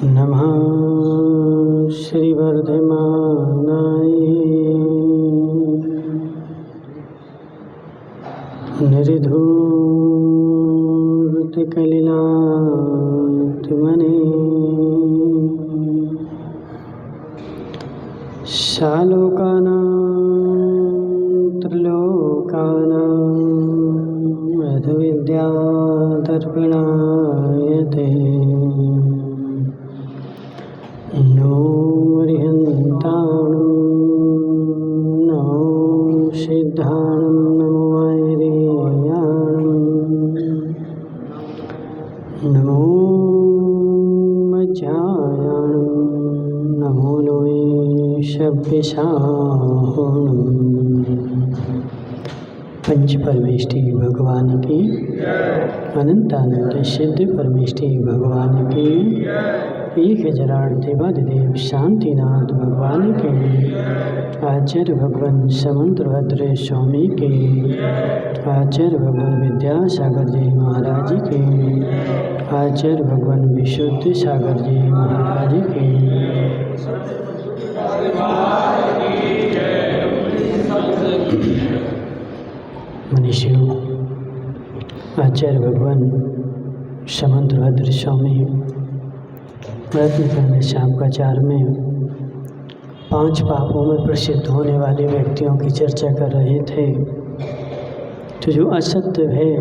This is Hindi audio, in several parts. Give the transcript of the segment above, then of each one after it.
नमः श्रीवर्धमानाय निर्धूतकलिलात्मने सालोकानां त्रिलोकानां मधुविद्यादर्पिणाय ते नो रिहन्ताणं नमो सिद्धाणं नमो वैरेयाणं नमो मज्जायाणं नमो लोये शब्दशाहणम्। पंच परमेष्टि भगवान की, अनंतानंद सिद्ध परमेष्टि भगवान की, 1000 देवादिदेव शांतिनाथ भगवान के, आचार्य भगवान समंतभद्र स्वामी के, आचार्य भगवान विद्यासागर जी महाराज के, आचार्य भगवान विशुद्ध सागर जी महाराज के, मनीषियों, आचार्य भगवान समंतभद्र स्वामी रत्नकर्ण शामकाचार में 5 पापों में प्रसिद्ध होने वाले व्यक्तियों की चर्चा कर रहे थे। तो जो असत्य है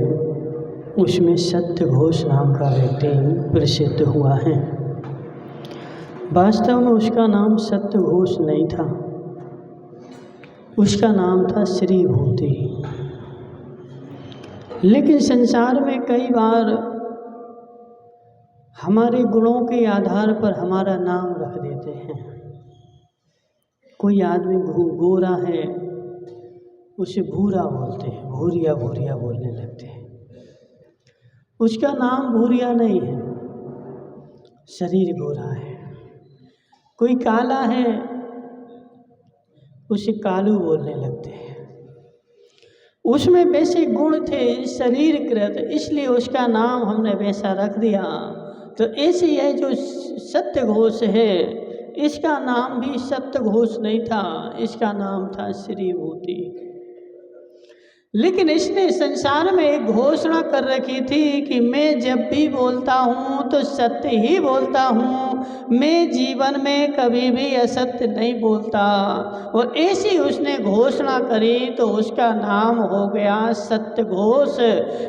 उसमें सत्य घोष नाम का व्यक्ति प्रसिद्ध हुआ है। वास्तव में उसका नाम सत्य घोष नहीं था, उसका नाम था श्री भूति। लेकिन संसार में कई बार हमारे गुणों के आधार पर हमारा नाम रख देते हैं। कोई आदमी गोरा है, उसे भूरा बोलते हैं, भूरिया भूरिया बोलने लगते हैं। उसका नाम भूरिया नहीं है, शरीर गोरा है। कोई काला है, उसे कालू बोलने लगते हैं। उसमें वैसे गुण थे शरीरकृत, इसलिए उसका नाम हमने वैसा रख दिया। तो ऐसे है जो सत्य घोष है, इसका नाम भी सत्य घोष नहीं था, इसका नाम था श्री भूति। लेकिन इसने संसार में एक घोषणा कर रखी थी कि मैं जब भी बोलता हूँ तो सत्य ही बोलता हूँ, मैं जीवन में कभी भी असत्य नहीं बोलता। और ऐसी उसने घोषणा करी तो उसका नाम हो गया सत्य घोष।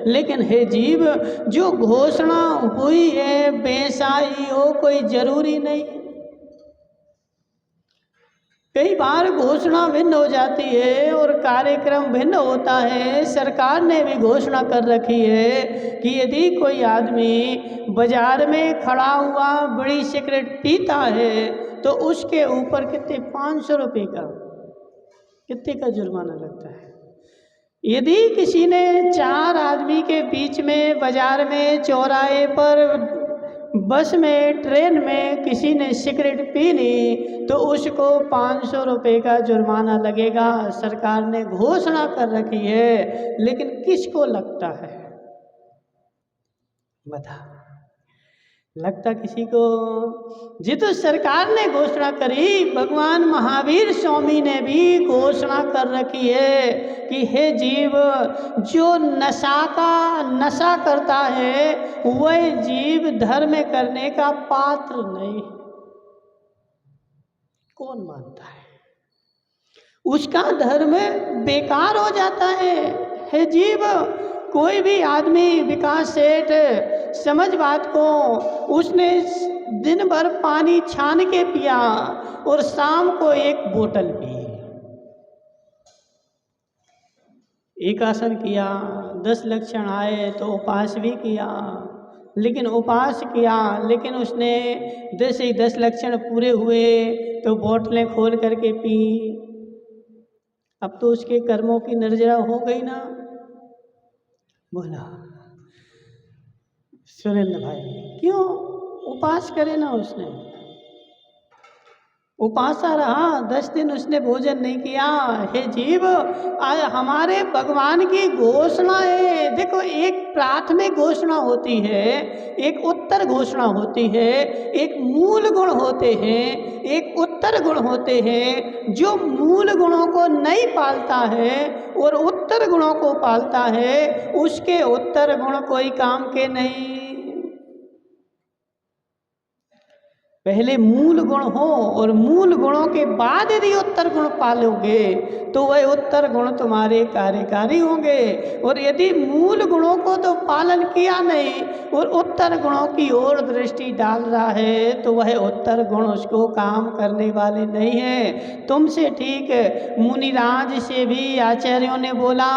लेकिन हे जीव, जो घोषणा हुई है वैसा ही हो कोई जरूरी नहीं। कई बार घोषणा भिन्न हो जाती है और कार्यक्रम भिन्न होता है। सरकार ने भी घोषणा कर रखी है कि यदि कोई आदमी बाजार में खड़ा हुआ बड़ी सिगरेट पीता है तो उसके ऊपर कितने 500 रुपये का कितने का जुर्माना लगता है। यदि किसी ने 4 आदमी के बीच में बाजार में, चौराहे पर, बस में, ट्रेन में किसी ने सिगरेट पी ली तो उसको 500 रुपये का जुर्माना लगेगा। सरकार ने घोषणा कर रखी है, लेकिन किसको लगता है बता? लगता किसी को? जी, तो सरकार ने घोषणा करी। भगवान महावीर स्वामी ने भी घोषणा कर रखी है कि हे जीव, जो नशा करता है वह जीव धर्म करने का पात्र नहीं। कौन मानता है? उसका धर्म बेकार हो जाता है। हे जीव, कोई भी आदमी, विकास सेठ, समझ बात को, उसने दिन भर पानी छान के पिया और शाम को 1 बोतल पी, एक आसन किया, 10 लक्षण आए तो उपवास भी किया, लेकिन उपवास किया, लेकिन उसने 10 लक्षण पूरे हुए तो बोतलें खोल करके पी। अब तो उसके कर्मों की निर्जरा हो गई ना। बोला सुरेंद्र भाई, क्यों? उपवास करे ना उसने, उपासा रहा, 10 दिन उसने भोजन नहीं किया। हे जीव, हमारे भगवान की घोषणा है। देखो, एक प्राथमिक घोषणा होती है, एक उत्तर घोषणा होती है, एक मूल गुण होते हैं, एक उत्तर गुण होते हैं। जो मूल गुणों को नहीं पालता है और उत्तर गुणों को पालता है, उसके उत्तर गुण कोई काम के नहीं। पहले मूल गुण हो और मूल गुणों के बाद यदि उत्तर गुण पालोगे तो वह उत्तर गुण तुम्हारे कार्यकारी होंगे। और यदि मूल गुणों को तो पालन किया नहीं और उत्तर गुणों की ओर दृष्टि डाल रहा है तो वह उत्तर गुण उसको काम करने वाले नहीं है। तुमसे ठीक मुनिराज से भी आचार्यों ने बोला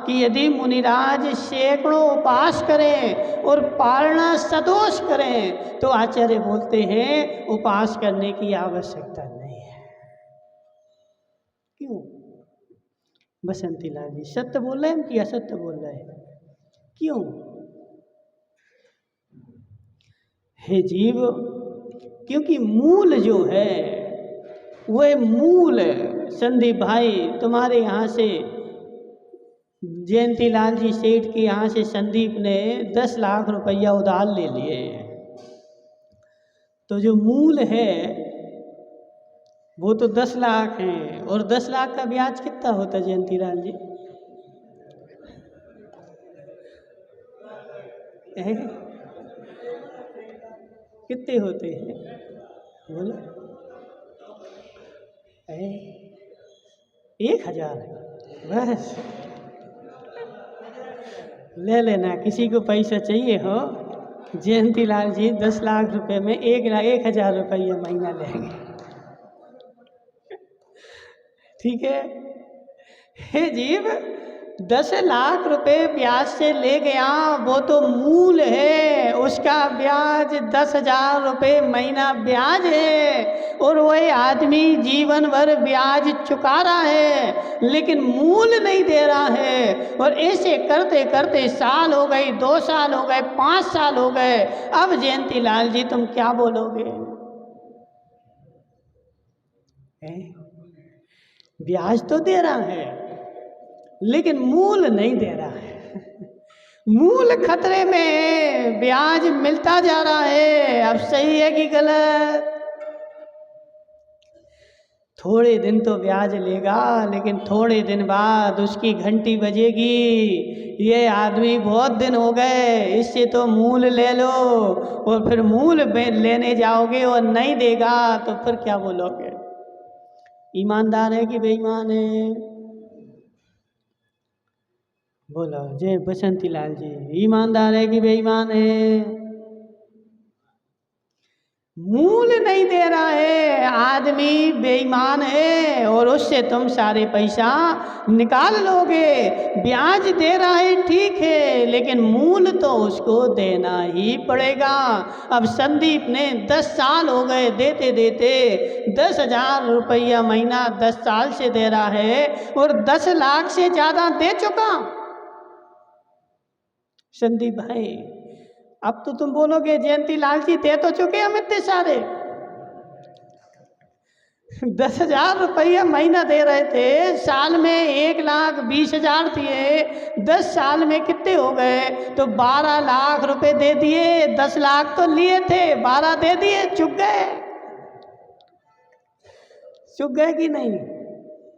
कि यदि मुनिराज सैकड़ों उपास करें और पालना सदोष करें तो आचार्य बोलते हैं उपास करने की आवश्यकता नहीं है। क्यों? बसंती लाल जी सत्य बोल रहे हैं कि असत्य बोल रहे हैं? क्यों? हे जीव, क्योंकि मूल जो है वह मूल संदीप भाई तुम्हारे यहाँ से जयंती लाल जी सेठ के यहाँ से संदीप ने 10 लाख रुपया उधार ले लिए। तो जो मूल है वो तो 10 लाख है और 10 लाख का ब्याज कितना होता है जयंती लाल जी? कितने होते हैं बोलो? 1000 बस ले लेना। किसी को पैसा चाहिए हो जयंती लाल जी 10 लाख रुपए में 1,00,000 रुपया महीना लेंगे। ठीक है? हे जीव, 10 लाख रुपए ब्याज से ले गया वो तो मूल है, उसका ब्याज 10,000 रुपये महीना ब्याज है और वही आदमी जीवन भर ब्याज चुका रहा है लेकिन मूल नहीं दे रहा है। और ऐसे करते करते साल हो गए, 2 साल हो गए, 5 साल हो गए। अब जयंती लाल जी तुम क्या बोलोगे? ब्याज तो दे रहा है लेकिन मूल नहीं दे रहा है। मूल खतरे में, ब्याज मिलता जा रहा है। अब सही है कि गलत? थोड़े दिन तो ब्याज लेगा लेकिन थोड़े दिन बाद उसकी घंटी बजेगी, ये आदमी बहुत दिन हो गए, इससे तो मूल ले लो। और फिर मूल लेने जाओगे और नहीं देगा तो फिर क्या बोलोगे? ईमानदार है कि बेईमान है? बोलो जय बसंती लाल जी, ईमानदार है कि बेईमान है? मूल नहीं दे रहा है, आदमी बेईमान है और उससे तुम सारे पैसा निकाल लोगे। ब्याज दे रहा है ठीक है लेकिन मूल तो उसको देना ही पड़ेगा। अब संदीप ने 10 साल हो गए देते देते 10,000 रुपया महीना 10 साल से दे रहा है और 10 लाख से ज़्यादा दे चुका। संदीप भाई अब तो तुम बोलोगे जयंती लाल जी दे तो चुके हम इतने सारे। 10,000 रुपया महीना दे रहे थे, साल में 1,20,000 दिए, 10 साल में कितने हो गए? तो 12 लाख रुपए दे दिए। 10 लाख तो लिए थे, 12 दे दिए, चुक गए। चुक गए कि नहीं?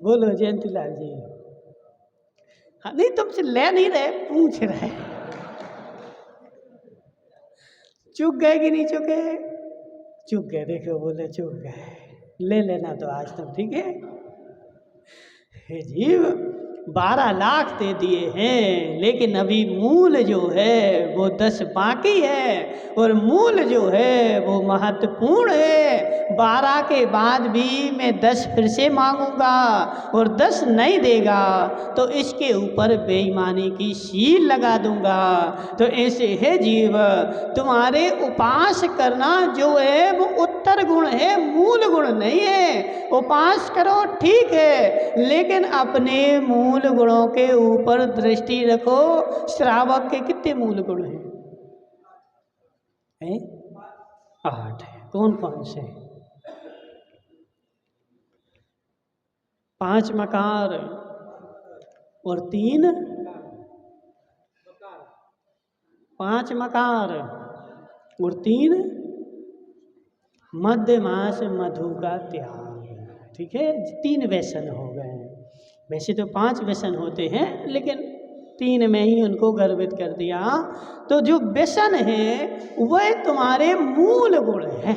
बोलो जयंती लाल जी। हाँ नहीं तुमसे ले नहीं रहे, पूछ रहे। चुक गए कि नहीं चुके? चुक गए। देखो बोले चुक गए। ले लेना तो आज तुम, ठीक है? हे जीव, 12 लाख दे दिए हैं लेकिन अभी मूल जो है वो 10 बाकी है और मूल जो है वो महत्वपूर्ण है। 12 के बाद भी मैं 10 फिर से मांगूंगा और 10 नहीं देगा तो इसके ऊपर बेईमानी की सील लगा दूंगा। तो ऐसे है जीव, तुम्हारे उपास करना जो है वो उत्तर गुण है, मूल गुण नहीं है। उपास करो ठीक है लेकिन अपने मूल गुणों के ऊपर दृष्टि रखो। श्रावक के कितने मूल गुण हैं? 8 है। कौन कौन से? 5 मकार और 3 5 मकार और 3 मध्यमास मधु का त्याग। ठीक है, 3 व्यसन हो गए हैं। वैसे तो 5 व्यसन होते हैं, लेकिन 3 में ही उनको गर्भित कर दिया। तो जो व्यसन है वह तुम्हारे मूल गुण है,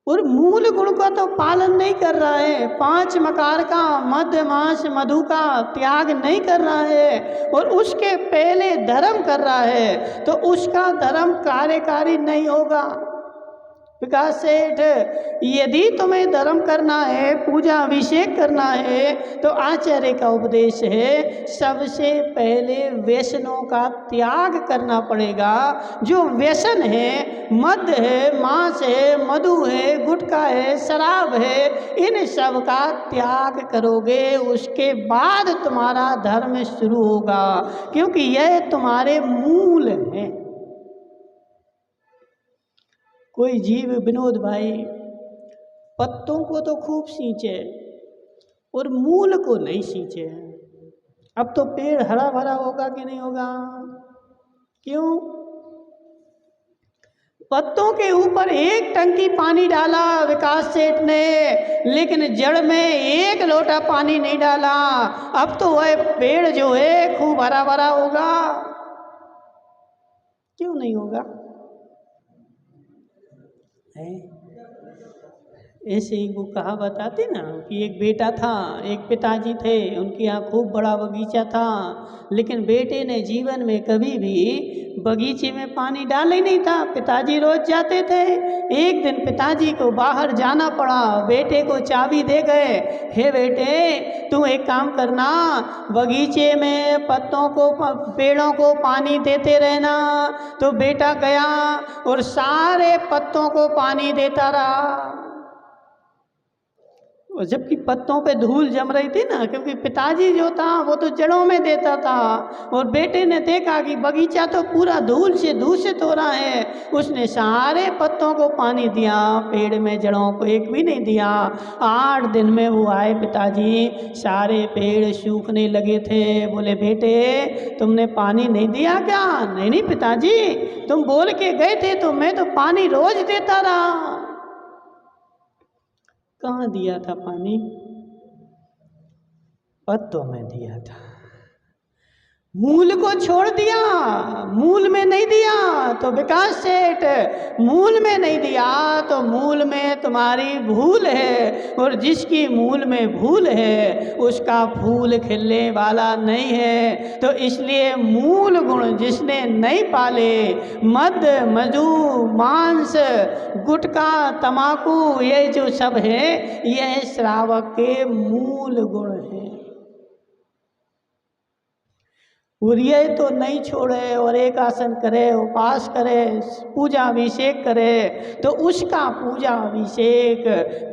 और मूल गुण का तो पालन नहीं कर रहा है। 5 मकार का, मध्यमास मधु का त्याग नहीं कर रहा है, और उसके पहले धर्म कर रहा है, तो उसका धर्म कार्यकारी नहीं होगा। विकास सेठ, यदि तुम्हें धर्म करना है, पूजा अभिषेक करना है, तो आचार्य का उपदेश है सबसे पहले व्यसनों का त्याग करना पड़ेगा। जो व्यसन है, मद्य है, मांस है, मधु है, गुटखा है, शराब है, इन सब का त्याग करोगे, उसके बाद तुम्हारा धर्म शुरू होगा, क्योंकि यह तुम्हारे मूल हैं। कोई जीव विनोद भाई पत्तों को तो खूब सींचे और मूल को नहीं सींचे। अब तो पेड़ हरा भरा होगा कि नहीं होगा? क्यों? पत्तों के ऊपर 1 टंकी पानी डाला विकास सेठ ने, लेकिन जड़ में 1 लोटा पानी नहीं डाला। अब तो वह पेड़ जो है खूब हरा भरा होगा। क्यों नहीं होगा? ऐसे ही वो कहावत आती ना कि एक बेटा था, एक पिताजी थे, उनके यहाँ खूब बड़ा बगीचा था, लेकिन बेटे ने जीवन में कभी भी बगीचे में पानी डाला ही नहीं था। पिताजी रोज जाते थे। एक दिन पिताजी को बाहर जाना पड़ा, बेटे को चाबी दे गए, हे बेटे तू एक काम करना, बगीचे में पत्तों को, पेड़ों को पानी देते रहना। तो बेटा गया और सारे पत्तों को पानी देता रहा, और जबकि पत्तों पे धूल जम रही थी ना, क्योंकि पिताजी जो था वो तो जड़ों में देता था, और बेटे ने देखा कि बगीचा तो पूरा धूल से दूषित हो रहा है, उसने सारे पत्तों को पानी दिया, पेड़ में जड़ों को एक भी नहीं दिया। 8 दिन में वो आए पिताजी, सारे पेड़ सूखने लगे थे। बोले बेटे तुमने पानी नहीं दिया क्या? नहीं नहीं पिताजी, तुम बोल के गए थे तो मैं तो पानी रोज देता रहा। कहाँ दिया था पानी? पत्तों में दिया था। मूल को छोड़ दिया, मूल में नहीं दिया। तो विकास सेठ, मूल में नहीं दिया तो मूल में तुम्हारी भूल है, और जिसकी मूल में भूल है उसका फूल खिलने वाला नहीं है। तो इसलिए मूल गुण जिसने नहीं पाले, मद्य, मधु, मांस, गुटखा, तमाकू, ये जो सब है, यह श्रावक के मूल गुण हैं। और ये तो नहीं छोड़े और एक आसन करे, उपवास करे, पूजा अभिषेक करे, तो उसका पूजा अभिषेक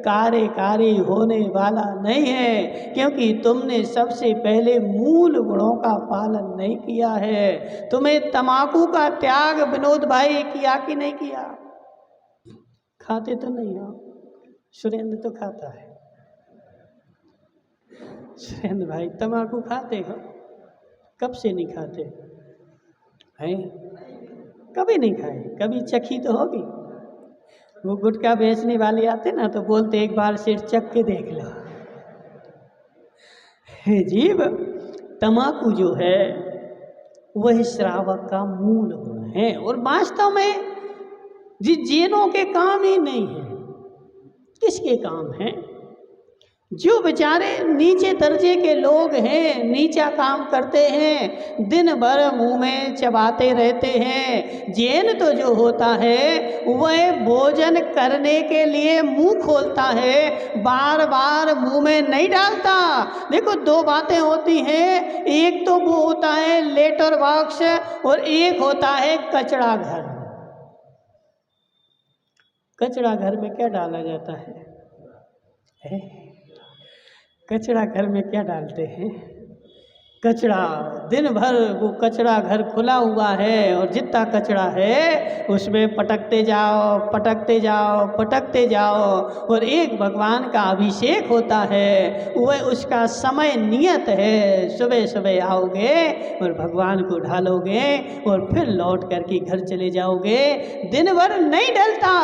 कार्यकारी होने वाला नहीं है, क्योंकि तुमने सबसे पहले मूल गुणों का पालन नहीं किया है। तुम्हें तम्बाकू का त्याग विनोद भाई किया कि नहीं किया? खाते तो नहीं हो? सुरेंद्र तो खाता है। सुरेंद्र भाई तम्बाकू खाते हो? कब से नहीं खाते हैं? कभी नहीं खाए? कभी चखी तो होगी। वो गुटखा बेचने वाले आते ना तो बोलते एक बार सिर्फ चख के देख लो। जीव तम्बाकू जो है वह श्रावक का मूल गुण है, और वास्तव में जिन जीनों के काम ही नहीं है, किसके काम है? जो बेचारे नीचे दर्जे के लोग हैं, नीचा काम करते हैं, दिन भर मुंह में चबाते रहते हैं। जैन तो जो होता है वह भोजन करने के लिए मुंह खोलता है, बार बार मुंह में नहीं डालता। देखो 2 बातें होती हैं, एक तो वो होता है लेटर बॉक्स और एक होता है कचरा घर। कचरा घर में क्या डाला जाता है? कचरा घर में क्या डालते हैं? कचरा, दिन भर वो कचरा घर खुला हुआ है और जितना कचरा है उसमें पटकते जाओ पटकते जाओ पटकते जाओ। और एक भगवान का अभिषेक होता है, वह उसका समय नियत है, सुबह सुबह आओगे और भगवान को ढालोगे और फिर लौट करके घर चले जाओगे, दिन भर नहीं ढलता।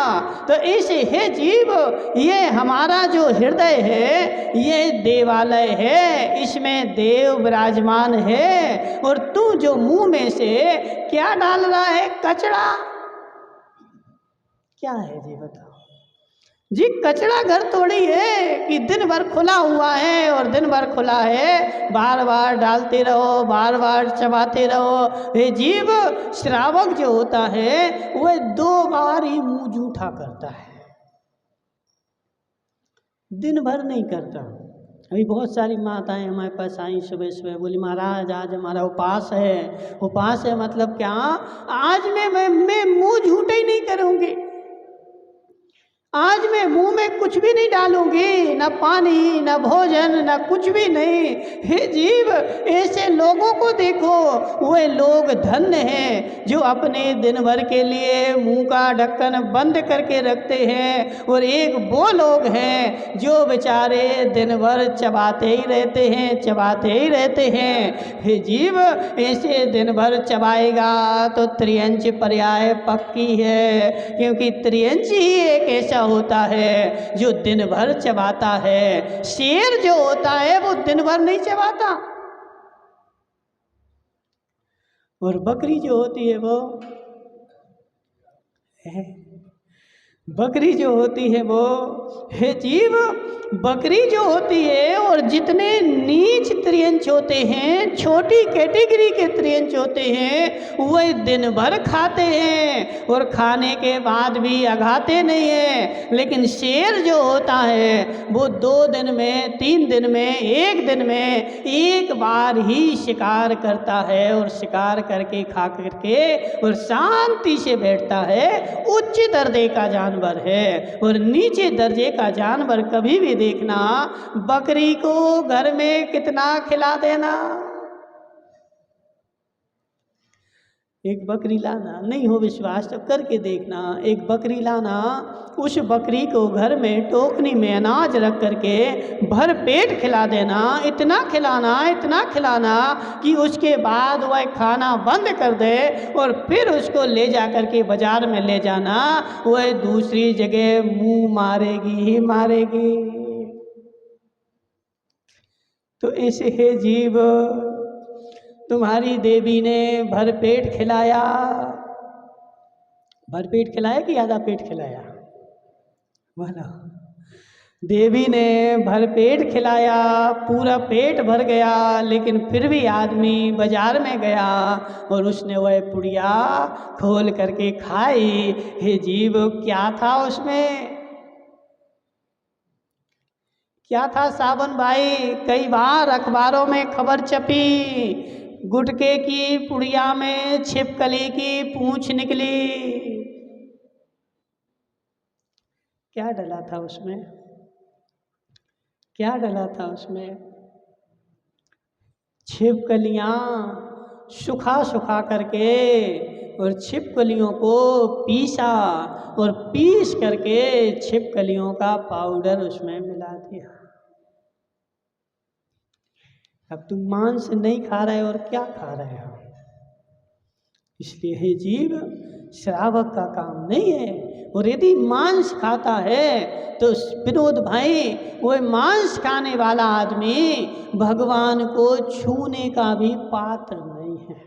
तो ऐसे हे जीव, ये हमारा जो हृदय है ये देवालय है, इसमें देव विराजमान है। और तू जो मुंह में से क्या डाल रहा है? कचरा। क्या है जी बताओ जी? कचरा घर थोड़ी है कि दिन भर खुला हुआ है और दिन भर खुला है, बार बार डालते रहो, बार बार चबाते रहो। ये जीव श्रावक जो होता है वह 2 बार ही मुंह जूठा करता है, दिन भर नहीं करता। अभी बहुत सारी माताएं हमारे पास आई सुबह सुबह, बोली महाराज आज हमारा उपवास है। उपवास है मतलब क्या? आज मैं मुंह झूठे ही नहीं करूँगी, आज मैं मुंह में कुछ भी नहीं डालूंगी, ना पानी ना भोजन ना कुछ भी नहीं। हे जीव, ऐसे लोगों को देखो, वे लोग धन्य हैं जो अपने दिन भर के लिए मुंह का ढक्कन बंद करके रखते हैं। और एक वो लोग हैं जो बेचारे दिन भर चबाते ही रहते हैं, चबाते ही रहते हैं। हे जीव, ऐसे दिन भर चबाएगा तो त्रियंच पर्याय पक्की है, क्योंकि त्रियंच ही एक ऐसा होता है जो दिन भर चबाता है। शेर जो होता है वो दिन भर नहीं चबाता, और बकरी जो होती है वो बकरी जो होती है वो, हे जीव, बकरी जो होती है और जितने नीच त्रियंच होते हैं, छोटी कैटेगरी के त्रियंच होते हैं, वह दिन भर खाते हैं और खाने के बाद भी अघाते नहीं हैं। लेकिन शेर जो होता है वो 2 दिन में, 3 दिन में, 1 दिन में एक बार ही शिकार करता है और शिकार करके खा करके और शांति से बैठता है। उच्च दर्जे का जानवर है। और नीचे दर्जे का जानवर कभी भी देखना, बकरी को घर में कितना खिला देना, एक बकरी लाना, नहीं हो विश्वास तो करके देखना, एक बकरी लाना, उस बकरी को घर में टोकनी में अनाज रख करके भर पेट खिला देना, इतना खिलाना कि उसके बाद वह खाना बंद कर दे और फिर उसको ले जा करके बाजार में ले जाना, वह दूसरी जगह मुंह मारेगी ही मारेगी। तो ऐसे है जीव, तुम्हारी देवी ने भरपेट खिलाया, भरपेट खिलाया कि आधा पेट खिलाया? बोलो। देवी ने भरपेट खिलाया, पूरा पेट भर गया, लेकिन फिर भी आदमी बाजार में गया और उसने वह पुड़िया खोल करके खाई। हे जीव, क्या था उसमें? क्या था सावन भाई? कई बार अखबारों में खबर छपी, गुटके की पुड़िया में छिपकली की पूंछ निकली। क्या डला था उसमें? क्या डला था उसमें? छिपकलियाँ सुखा सुखा करके और छिपकलियों को पीसा और पीस करके छिपकलियों का पाउडर उसमें मिला दिया। अब तुम मांस नहीं खा रहे और क्या खा रहे हो? इसलिए हे जीव, श्रावक का काम नहीं है। और यदि मांस खाता है तो विनोद भाई, वो मांस खाने वाला आदमी भगवान को छूने का भी पात्र नहीं है,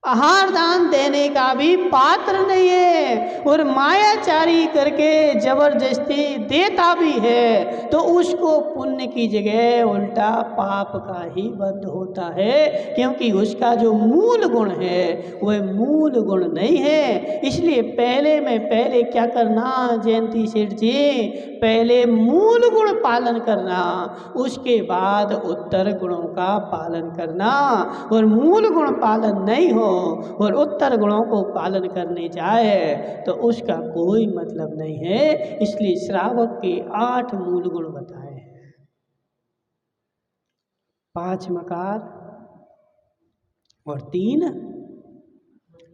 आहार दान देने का भी पात्र नहीं है, और मायाचारी करके जबरदस्ती देता भी है तो उसको पुण्य की जगह उल्टा पाप का ही बंद होता है, क्योंकि उसका जो मूल गुण है वह मूल गुण नहीं है। इसलिए पहले क्या करना जयंती सेठ जी? पहले मूल गुण पालन करना, उसके बाद उत्तर गुणों का पालन करना। और मूल गुण पालन नहीं हो और उत्तर गुणों को पालन करने जाए तो उसका कोई मतलब नहीं है। इसलिए श्रावक के 8 मूल गुण बताए हैं। 5 मकार और 3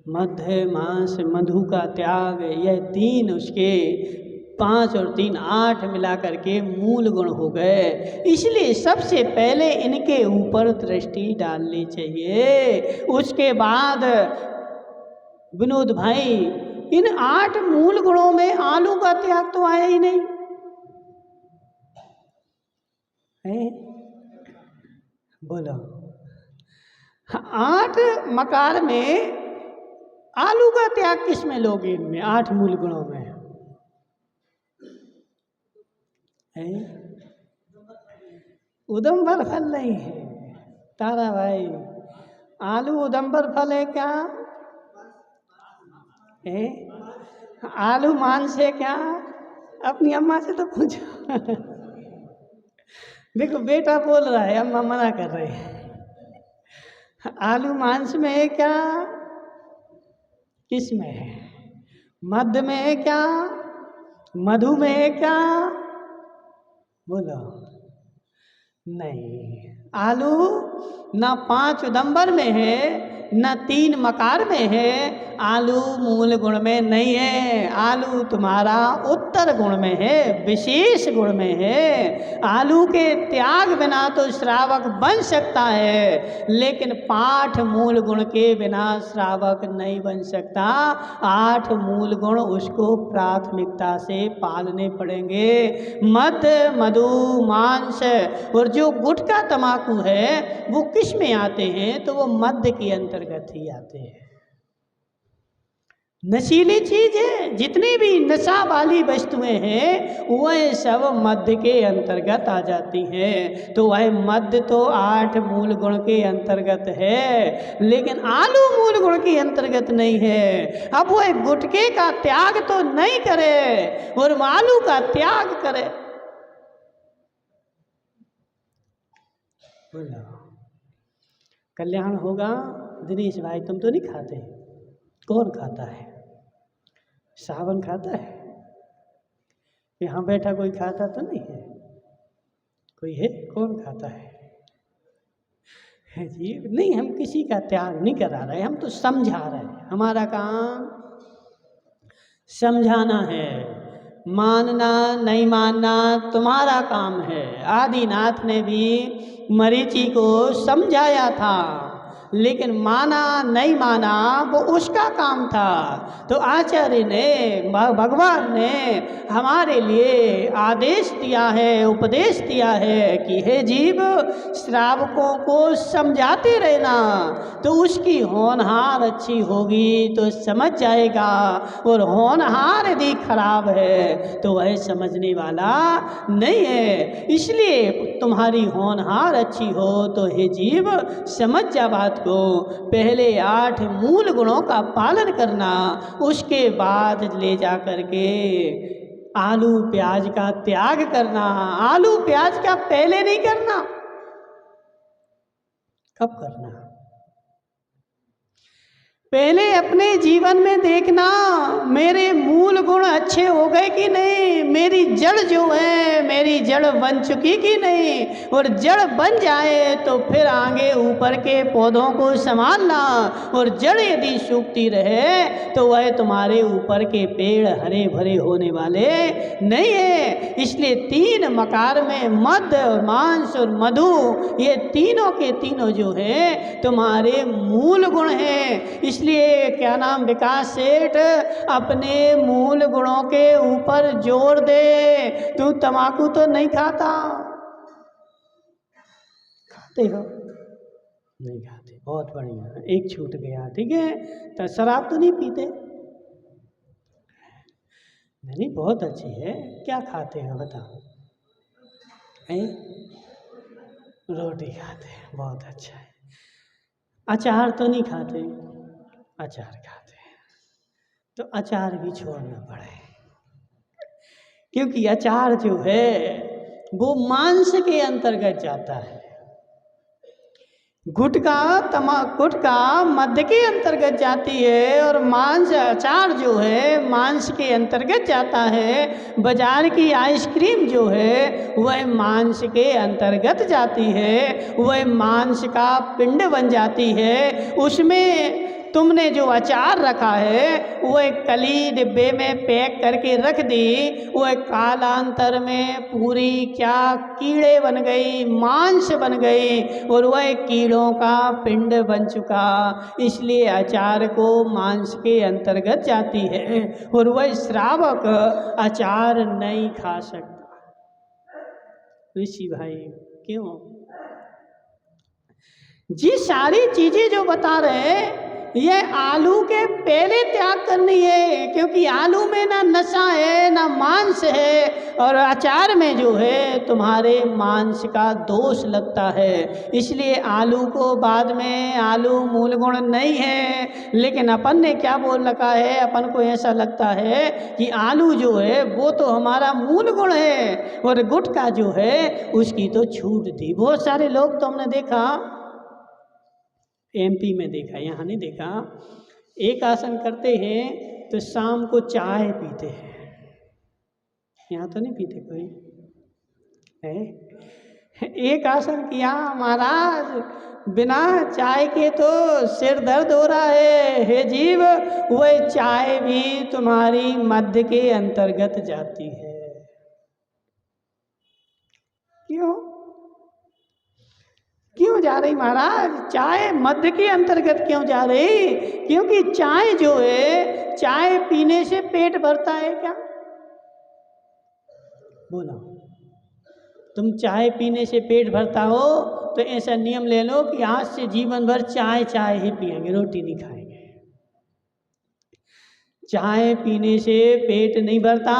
मध्य मांस मधु का त्याग, यह 3 उसके 5 और 3 8 मिला करके मूल गुण हो गए। इसलिए सबसे पहले इनके ऊपर दृष्टि डालनी चाहिए। उसके बाद विनोद भाई, इन 8 मूल गुणों में आलू का त्याग तो आया ही नहीं है। बोलो, 8 मकार में आलू का त्याग किस में लोगे? इनमें 8 मूल गुणों में है? उदंबर फल नहीं है तारा भाई। आलू उदंबर फल है क्या है? आलू मांस है क्या? अपनी अम्मा से तो पूछो। देखो बेटा बोल रहा है, अम्मा मना कर रहे हैं। आलू मांस में है क्या? किस में है? मध्य में है क्या? मधु में है क्या? बोलो। नहीं, आलू ना 5 उदंबर में है, न 3 मकार में है, आलू मूल गुण में नहीं है। आलू तुम्हारा उत्तर गुण में है, विशेष गुण में है। आलू के त्याग बिना तो श्रावक बन सकता है, लेकिन 8 मूल गुण के बिना श्रावक नहीं बन सकता। 8 मूल गुण उसको प्राथमिकता से पालने पड़ेंगे। मद, मधु, मांस और जो गुटखा तमाकू है वो किस में आते हैं? तो वो मध्य के अंतर्गत ही आते हैं। नशीली चीज है, जितनी भी नशा वाली वस्तुएं हैं वह सब मध्य के अंतर्गत आ जाती हैं। तो वह मध्य तो 8 मूल गुण के अंतर्गत है, लेकिन आलू मूल गुण के अंतर्गत नहीं है। अब वह गुटखे का त्याग तो नहीं करे और आलू का त्याग करे। कल्याण होगा। दिनेश भाई, तुम तो नहीं खाते? कौन खाता है? सावन खाता है? यहाँ बैठा कोई खाता तो नहीं है? कोई है? कौन खाता है जी? नहीं, हम किसी का त्याग नहीं करा रहे, हम तो समझा रहे हैं। हमारा काम समझाना है, मानना नहीं मानना तुम्हारा काम है। आदिनाथ ने भी मरीचि को समझाया था, लेकिन माना नहीं माना वो उसका काम था। तो आचार्य ने, भगवान ने हमारे लिए आदेश दिया है, उपदेश दिया है कि हे जीव, श्रावकों को समझाते रहना। तो उसकी होनहार अच्छी होगी तो समझ जाएगा, और होनहार यदि खराब है तो वह समझने वाला नहीं है। इसलिए तुम्हारी होनहार अच्छी हो तो हे जीव समझ जा बात को। पहले 8 मूल गुणों का पालन करना, उसके बाद ले जा करके आलू प्याज का त्याग करना। आलू प्याज का पहले नहीं करना, कब करना? पहले अपने जीवन में देखना मेरे मूल गुण अच्छे हो गए कि नहीं, मेरी जड़ जो है मेरी जड़ बन चुकी कि नहीं। और जड़ बन जाए तो फिर आगे ऊपर के पौधों को संभालना। और जड़ यदि सूखती रहे तो वह तुम्हारे ऊपर के पेड़ हरे भरे होने वाले नहीं है। इसलिए 3 मकार में मद और मांस और मधु, ये तीनों के तीनों जो है तुम्हारे मूल गुण हैं। इसलिए क्या नाम, विकास सेठ अपने मूल गुणों के ऊपर जोर दे। तू तम्बाकू तो नहीं खाता? खाते हो? नहीं खाते, बहुत बढ़िया, एक छूट गया। ठीक है, तो शराब तो नहीं पीते? नहीं, बहुत अच्छी है। क्या खाते हैं बताओ? रोटी खाते हैं, बहुत अच्छा है। अचार तो नहीं खाते? अचार खाते हैं, तो अचार भी छोड़ना पड़े, क्योंकि अचार जो है वो मांस के अंतर्गत जाता है। गुटखा मद्य के अंतर्गत जाती है और मांस अचार जो है मांस के अंतर्गत जाता है। बाजार की आइसक्रीम जो है वह मांस के अंतर्गत जाती है, वह मांस का पिंड बन जाती है। उसमें तुमने जो अचार रखा है वह कली डिब्बे में पैक करके रख दी, वह कालांतर में पूरी क्या कीड़े बन गई, मांस बन गई और वह कीड़ों का पिंड बन चुका। इसलिए अचार को मांस के अंतर्गत जाती है और वह श्रावक अचार नहीं खा सकता। ऋषि भाई क्यों? जी सारी चीजें जो बता रहे हैं ये आलू के पहले त्याग करनी है, क्योंकि आलू में ना नशा है ना मांस है, और अचार में जो है तुम्हारे मांस का दोष लगता है। इसलिए आलू को बाद में, आलू मूल गुण नहीं है, लेकिन अपन ने क्या बोल रखा है, अपन को ऐसा लगता है कि आलू जो है वो तो हमारा मूल गुण है और गुटखा जो है उसकी तो छूट दी। बहुत सारे लोग तो हमने देखा, एमपी में देखा, यहाँ नहीं देखा, एक आसन करते हैं तो शाम को चाय पीते हैं। यहाँ तो नहीं पीते कोई है? एक आसन किया महाराज, बिना चाय के तो सिर दर्द हो रहा है। हे जीव, वह चाय भी तुम्हारी मध्य के अंतर्गत जाती है। क्यों जा रही महाराज? चाय मध्य के अंतर्गत क्यों जा रही? क्योंकि चाय जो है, चाय पीने से पेट भरता है क्या? बोलो, तुम चाय पीने से पेट भरता हो तो ऐसा नियम ले लो कि आज से जीवन भर चाय चाय ही पिएंगे, रोटी नहीं खाएंगे। चाय पीने से पेट नहीं भरता,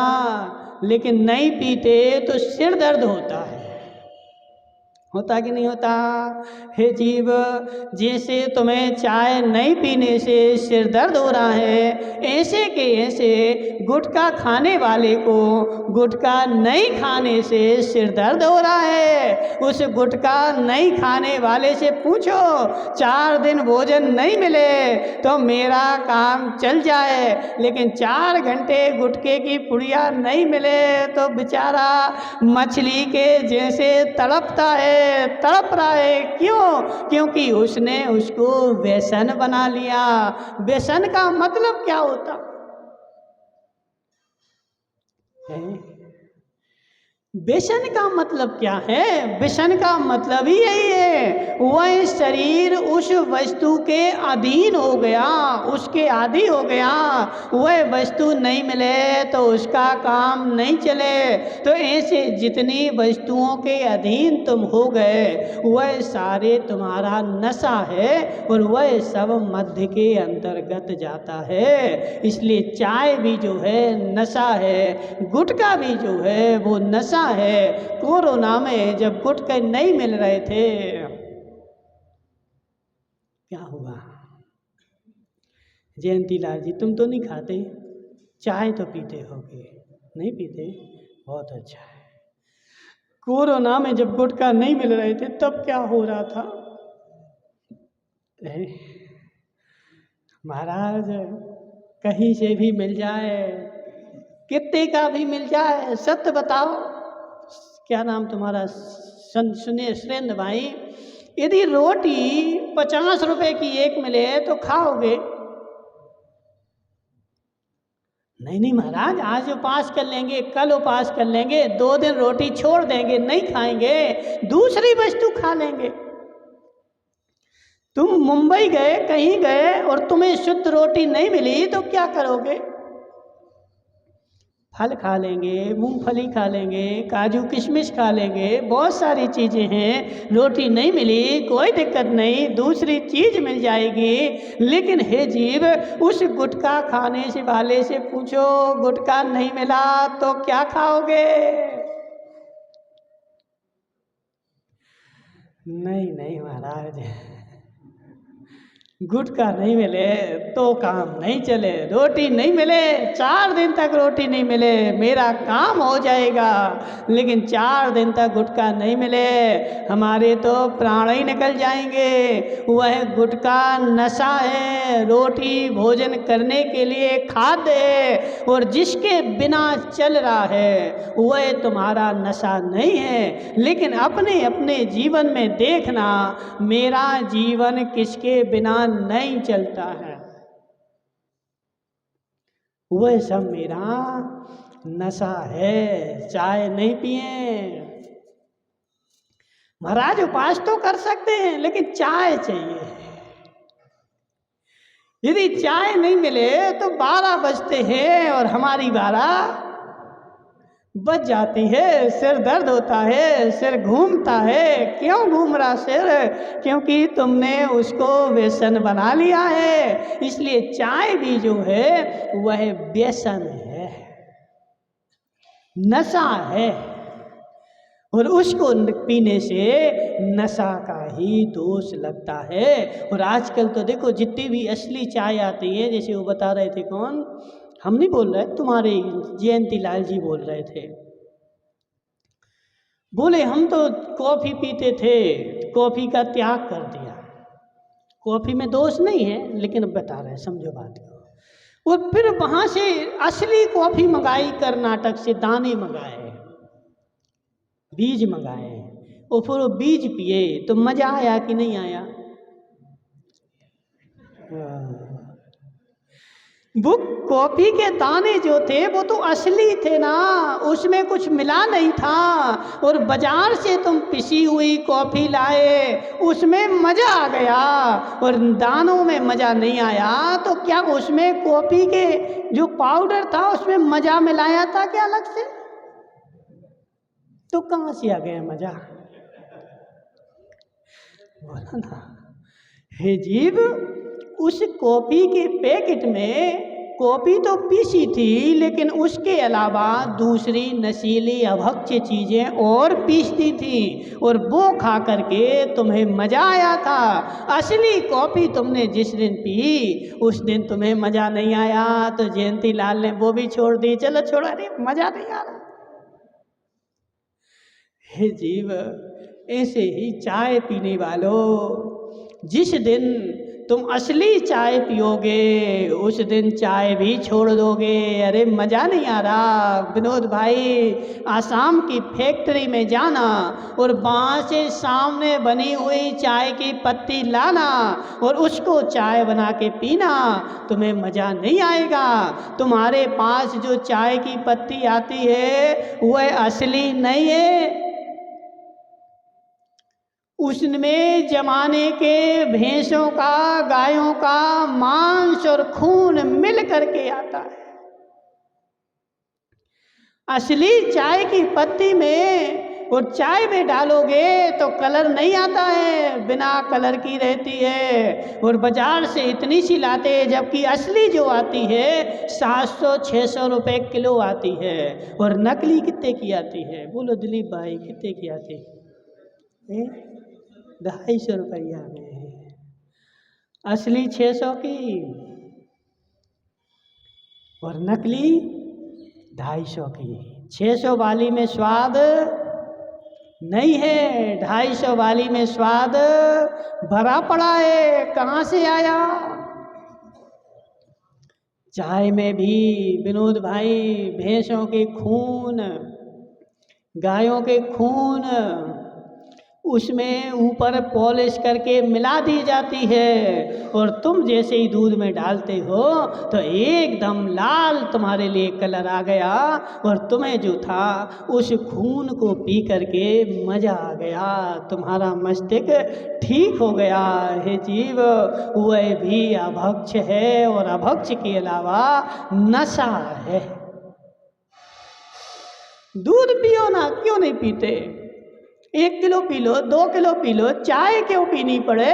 लेकिन नहीं पीते तो सिर दर्द होता है। होता कि नहीं होता? हे जीव, जैसे तुम्हें चाय नहीं पीने से सिर दर्द हो रहा है, ऐसे के ऐसे गुटखा खाने वाले को गुटखा नहीं खाने से सिर दर्द हो रहा है। उस गुटखा नहीं खाने वाले से पूछो, 4 दिन भोजन नहीं मिले तो मेरा काम चल जाए, लेकिन 4 घंटे गुटखे की पुड़िया नहीं मिले तो बेचारा मछली के जैसे तड़पता है, तड़प रहा है। क्यों? क्योंकि उसने उसको व्यसन बना लिया। व्यसन का मतलब क्या होता है? व्यसन का मतलब क्या है? व्यसन का मतलब ही यही है, वह शरीर उस वस्तु के अधीन हो गया, उसके आदी हो गया। वह वस्तु नहीं मिले तो उसका काम नहीं चले। तो ऐसे जितनी वस्तुओं के अधीन तुम हो गए वह सारे तुम्हारा नशा है और वह सब मध्य के अंतर्गत जाता है। इसलिए चाय भी जो है नशा है, गुटखा भी जो है वो नशा है। कोरोना में जब गुटखे नहीं मिल रहे थे क्या हुआ? जयंती लाल जी, तुम तो नहीं खाते, चाय तो पीते होगे? नहीं पीते? बहुत अच्छा है। कोरोना में जब गुटखा नहीं मिल रहे थे तब क्या हो रहा था? महाराज, कहीं से भी मिल जाए, कितने का भी मिल जाए, सत्य बताओ, क्या नाम तुम्हारा? सुनिए सुरेंद्र भाई, यदि रोटी 50 रुपए की एक मिले तो खाओगे? नहीं महाराज, आज उपास कर लेंगे, कल उपास कर लेंगे, 2 दिन रोटी छोड़ देंगे, नहीं खाएंगे, दूसरी वस्तु खा लेंगे। तुम मुंबई गए, कहीं गए और तुम्हें शुद्ध रोटी नहीं मिली तो क्या करोगे? फल खा लेंगे, मूंगफली खा लेंगे, काजू किशमिश खा लेंगे, बहुत सारी चीज़ें हैं। रोटी नहीं मिली कोई दिक्कत नहीं, दूसरी चीज़ मिल जाएगी। लेकिन हे जीव, उस गुटखा खाने से वाले से पूछो, गुटखा नहीं मिला तो क्या खाओगे? नहीं महाराज, गुटखा नहीं मिले तो काम नहीं चले, रोटी नहीं मिले 4 दिन तक रोटी नहीं मिले मेरा काम हो जाएगा, लेकिन 4 दिन तक गुटखा नहीं मिले हमारे तो प्राण ही निकल जाएंगे। वह गुटखा नशा है, रोटी भोजन करने के लिए खाद्य है, और जिसके बिना चल रहा है वह तुम्हारा नशा नहीं है। लेकिन अपने अपने जीवन में देखना, मेरा जीवन किसके बिना नहीं चलता है, वह सब मेरा नशा है। चाय नहीं पिए महाराज, उपास तो कर सकते हैं लेकिन चाय चाहिए। यदि चाय नहीं मिले तो 12 बजते हैं और हमारी 12 बच जाती है, सिर दर्द होता है, सिर घूमता है। क्यों घूम रहा सिर? क्योंकि तुमने उसको व्यसन बना लिया है। इसलिए चाय भी जो है वह व्यसन है, नशा है, और उसको पीने से नशा का ही दोष लगता है। और आजकल तो देखो जितनी भी असली चाय आती है, जैसे वो बता रहे थे, कौन, हम नहीं बोल रहे, तुम्हारे जयंती लाल जी बोल रहे थे, बोले हम तो कॉफ़ी पीते थे, कॉफ़ी का त्याग कर दिया। कॉफ़ी में दोष नहीं है, लेकिन बता रहे, समझो बात को। और फिर वहाँ से असली कॉफ़ी मंगाई, कर्नाटक से दाने मंगाए, बीज मंगाए, और फिर वो बीज पिए तो मज़ा आया कि नहीं आया? वो कॉफ़ी के दाने जो थे वो तो असली थे ना, उसमें कुछ मिला नहीं था। और बाजार से तुम पिसी हुई कॉफ़ी लाए, उसमें मज़ा आ गया, और दानों में मज़ा नहीं आया। तो क्या उसमें कॉफ़ी के जो पाउडर था उसमें मज़ा मिलाया था क्या अलग से? तो कहाँ से आ गया मज़ा? बोला ना, हे जीव, उस कॉफ़ी के पैकेट में कॉफ़ी तो पीसी थी, लेकिन उसके अलावा दूसरी नशीली अभक्ष चीज़ें और पीसती थी, और वो खा करके तुम्हें मज़ा आया था। असली कॉफ़ी तुमने जिस दिन पी उस दिन तुम्हें मज़ा नहीं आया, तो जयंती लाल ने वो भी छोड़ दी। चलो छोड़ा, अरे मज़ा नहीं आ रहा। हे जीव, ऐसे ही चाय पीने वालों, जिस दिन तुम असली चाय पियोगे उस दिन चाय भी छोड़ दोगे। अरे मज़ा नहीं आ रहा विनोद भाई, आसाम की फैक्ट्री में जाना और वहाँ से सामने बनी हुई चाय की पत्ती लाना और उसको चाय बना के पीना, तुम्हें मज़ा नहीं आएगा। तुम्हारे पास जो चाय की पत्ती आती है वह असली नहीं है, उसमें जमाने के भैंसों का, गायों का मांस और खून मिल करके आता है। असली चाय की पत्ती में और चाय में डालोगे तो कलर नहीं आता है, बिना कलर की रहती है। और बाजार से इतनी सी लाते हैं, जबकि असली जो आती है 700-600 रुपए किलो आती है। और नकली कितने की आती है? बोलो दिलीप भाई, कितने की आती है? 250 रुपया में, असली 600 की और नकली 250 की। 600 वाली में स्वाद नहीं है, 250 वाली में स्वाद भरा पड़ा है। कहाँ से आया? चाय में भी विनोद भाई भैंसों के खून, गायों के खून उसमें ऊपर पॉलिश करके मिला दी जाती है, और तुम जैसे ही दूध में डालते हो तो एकदम लाल तुम्हारे लिए कलर आ गया, और तुम्हें जो था उस खून को पी करके मज़ा आ गया, तुम्हारा मस्तिष्क ठीक हो गया। हे जीव, वह भी अभक्ष है, और अभक्ष के अलावा नशा है। दूध पियो ना, क्यों नहीं पीते? 1 kilo P low, 2 kilo P low, चाय क्यों पीनी पड़े?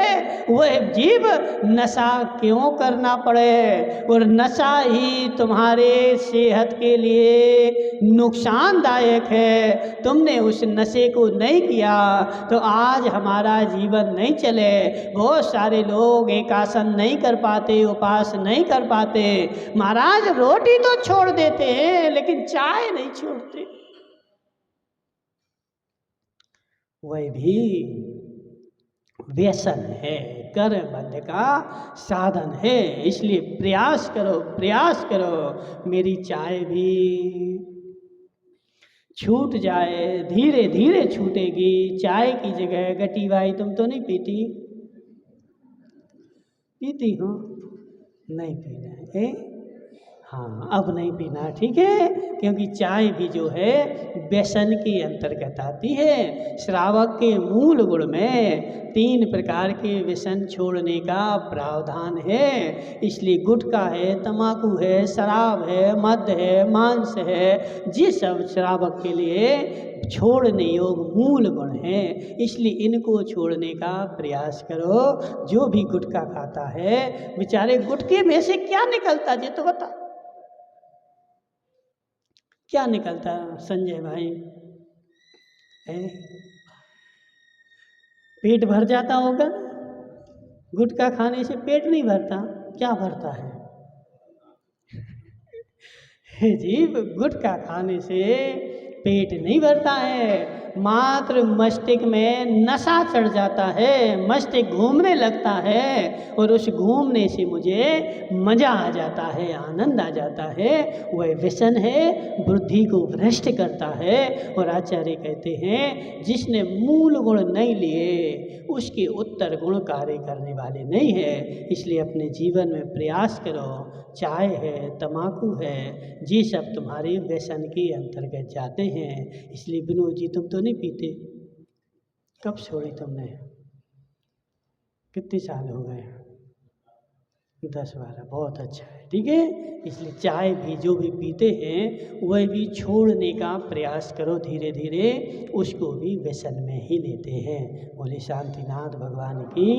वह जीव नशा क्यों करना पड़े? और नशा ही तुम्हारे सेहत के लिए नुकसानदायक है। तुमने उस नशे को नहीं किया तो आज हमारा जीवन नहीं चले। बहुत सारे लोग एक आसन नहीं कर पाते, उपास नहीं कर पाते। महाराज रोटी तो छोड़ देते हैं लेकिन चाय नहीं छोड़ते। वह भी व्यसन है, कर्म बंध का साधन है। इसलिए प्रयास करो, प्रयास करो मेरी चाय भी छूट जाए। धीरे धीरे छूटेगी। चाय की जगह गटी भाई तुम तो नहीं पीती? पीती हो? नहीं पीना है? हाँ, अब नहीं पीना, ठीक है। क्योंकि चाय भी जो है व्यसन के अंतर्गत आती है। श्रावक के मूल गुण में 3 प्रकार के व्यसन छोड़ने का प्रावधान है। इसलिए गुटखा है, तम्बाकू है, शराब है, मद है, मांस है, ये सब श्रावक के लिए छोड़ने योग मूल गुण है। इसलिए इनको छोड़ने का प्रयास करो। जो भी गुटखा खाता है बेचारे गुटखे में से क्या निकलता ये तो बता। क्या निकलता संजय भाई? पेट भर जाता होगा? गुटखा खाने से पेट नहीं भरता, क्या भरता है? जी, गुटखा खाने से पेट नहीं भरता है, मात्र मस्तिष्क में नशा चढ़ जाता है, मस्तिष्क घूमने लगता है और उस घूमने से मुझे मज़ा आ जाता है, आनंद आ जाता है। वह व्यसन है, बुद्धि को भ्रष्ट करता है। और आचार्य कहते हैं जिसने मूल गुण नहीं लिए उसके उत्तर गुण कार्य करने वाले नहीं है। इसलिए अपने जीवन में प्रयास करो। चाय है, तम्बाकू है, ये सब तुम्हारे व्यसन के अंतर्गत जाते हैं। इसलिए विनोद जी तुम तो नहीं पीते? कब छोड़ी तुमने? कितने साल हो गए? 10-12। बहुत अच्छा है, ठीक है। इसलिए चाय भी जो भी पीते हैं वह भी छोड़ने का प्रयास करो धीरे धीरे, उसको भी व्यसन में ही लेते हैं। बोले शांतिनाथ भगवान की